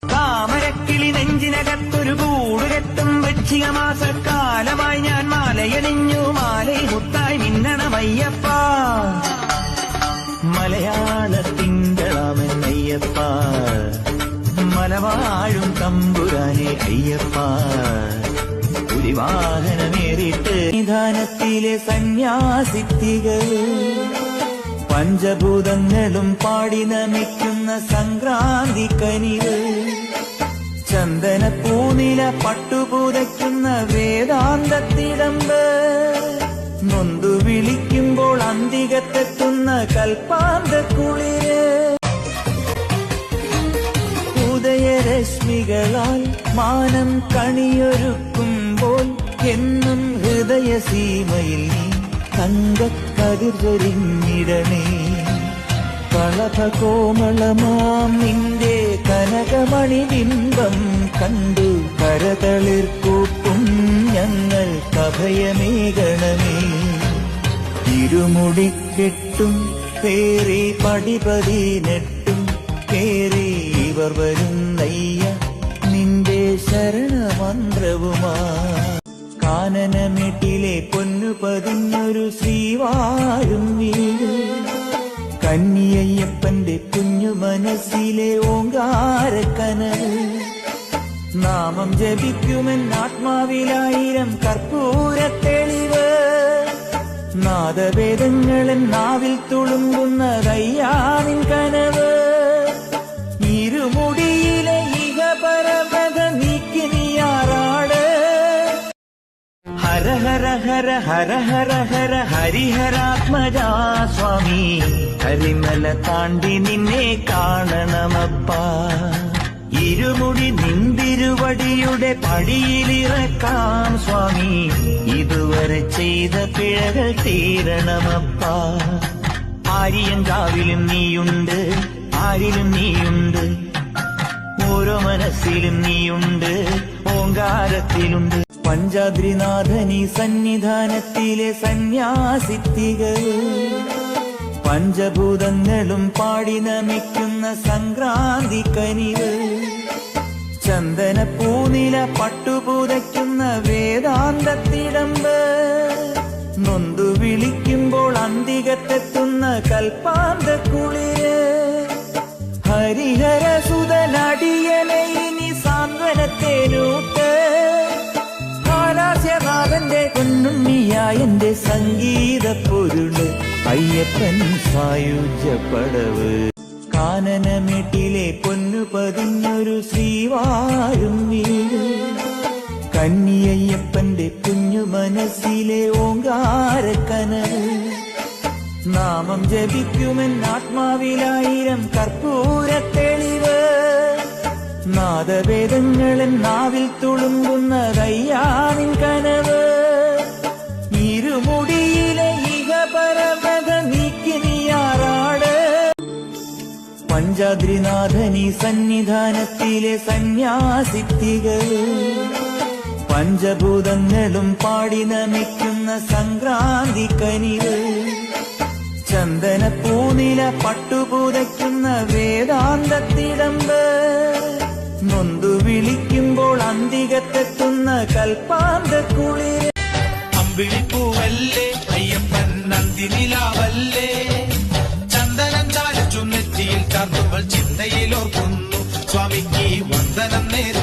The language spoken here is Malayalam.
താമരക്കിളി നെഞ്ചിനകത്തൊരു കൂടുകെട്ടും വൃശ്ചികമാസക്കാലമായി ഞാൻ മാലയണിഞ്ഞു മാലയിൽ മുത്തായി മിന്നണമയ്യപ്പ മലയാളത്തിങ്കളാമെന്നയ്യപ്പ മലവാഴും തമ്പുരാനെ അയ്യപ്പ പുലിവാഹനമേറിട്ട് നിധാനത്തിലെ സന്യാസിത്തികൾ പഞ്ചഭൂതങ്ങളും പാടി നമിക്കുന്ന സംക്രാന്തി കനിവ് ചന്ദനപ്പൂനില പട്ടുപൂതയ്ക്കുന്ന വേദാന്തത്തിടമ്പ് നൊന്തു വിളിക്കുമ്പോൾ അന്തികത്തെത്തുന്ന കൽപ്പാന്തക്കുളിര് ഉദയരശ്മികളാൽ മാനം കണിയൊരുക്കുമ്പോൾ എന്നും ഹൃദയസീമയിൽ നീ തങ്കക്കതിർചൊരിഞ്ഞിടണേ കളഭകോമളമാം നിന്റെ കനകമണിബിംബം കണ്ടു കരതളിർക്കൂപ്പും ഞങ്ങൾ കഭയമേകണമേ ഇരുമുടിക്കെട്ടും പേറി പടിപതിനെട്ടും പേറി ഇവർ വരുന്നയ്യ നിന്റെ ശരണമന്ത്രവുമാ കാനനമെട്ടിലെ പൊന്നു പതിഞ്ഞൊരു ശ്രീവാഴും വീട് കന്നിയയ്യപ്പന്റെ കുഞ്ഞു മനസ്സിലെ ഓങ്കാരക്കനവ് നാമം ജപിക്കുമെൻ ആത്മാവിലായിരം കർപ്പൂരത്തെളിവ് നാദവേദങ്ങളൻ നാവിൽ തുളുമ്പുന്നതയ്യാനിൻ കനവ് ഇരുമുടിയിലെ ഇഹപരമത നീക്കി നീയാറാട് ഹര ഹര ഹര ഹര ഹര ഹര ഹരിഹരാത്മജാ സ്വാമി ഹരിമല താണ്ടി നിന്നെ കാണണമപ്പ ഇരുമുടി നിന്തിരുവടിയുടെ പടിയിലിറക്കാം സ്വാമി ഇതുവരെ ചെയ്ത പിഴകൾ തീരണമപ്പ ആര്യങ്കാവിലും നീയുണ്ട് ആരിലും നീയുണ്ട് ഓരോ മനസ്സിലും നീയുണ്ട് ഓങ്കാരത്തിലുണ്ട് പഞ്ചാദ്രിനാഥനി സന്നിധാനത്തിലെ സന്യാസിത്തികൾ പഞ്ചഭൂതങ്ങളും പാടി നമിക്കുന്ന സംക്രാന്തി കനിവ് ചന്ദനപ്പൂനില പട്ടുപൂതയ്ക്കുന്ന വേദാന്തത്തിടമ്പ് നൊന്തു വിളിക്കുമ്പോൾ അന്തികത്തെത്തുന്ന കൽപ്പാന്തക്കുളിര് ഹരിഹരസുതനടിയനെ ഇനി സാന്ത്വനത്തേനൂട്ട് ാലാസ്യനാഥന്റെ പൊന്നുണ്ണിയായന്റെ സംഗീത പൊരുള് അയ്യപ്പൻ സായുജ്യപ്പടവ് കാനനമെട്ടിലെ പൊന്നു പതിഞ്ഞൊരു ശ്രീവാഴും വീട് കന്നിയയ്യപ്പന്റെ കുഞ്ഞു മനസ്സിലെ ഓങ്കാരക്കനവ് നാമം ജപിക്കുമെൻ ആത്മാവിലായിരം കർപ്പൂരത്തെളിവ് നാദവേദങ്ങളൻ നാവിൽ തുളുമ്പുന്നതയ്യാനിൻ കനവ് ഇരുമുടിയിലെ ഇഹപരമത നീക്കി നീയാറാട് പഞ്ചാദ്രിനാഥനി സന്നിധാനത്തിലെ സന്യാസിത്തികൾ പഞ്ചഭൂതങ്ങളും പാടി നമിക്കുന്ന സംക്രാന്തി കനിവ് ചന്ദനപ്പൂനില പട്ടുപൂതയ്ക്കുന്ന വേദാന്തത്തിടമ്പ് നൊന്തു വിളിക്കുമ്പോൾ അന്തികത്തെത്തുന്ന കൽപ്പാന്തക്കുളിര് അമ്പിളിപ്പൂവല്ലേ അയ്യപ്പൻ നന്ദിനിലാവല്ലേ ചന്ദനം ചാലിച്ചു നെറ്റിയിൽ ചാർത്തുമ്പോൾ ചിന്തയിലോർക്കുന്നു സ്വാമിക്ക് വന്ദനം നേരെ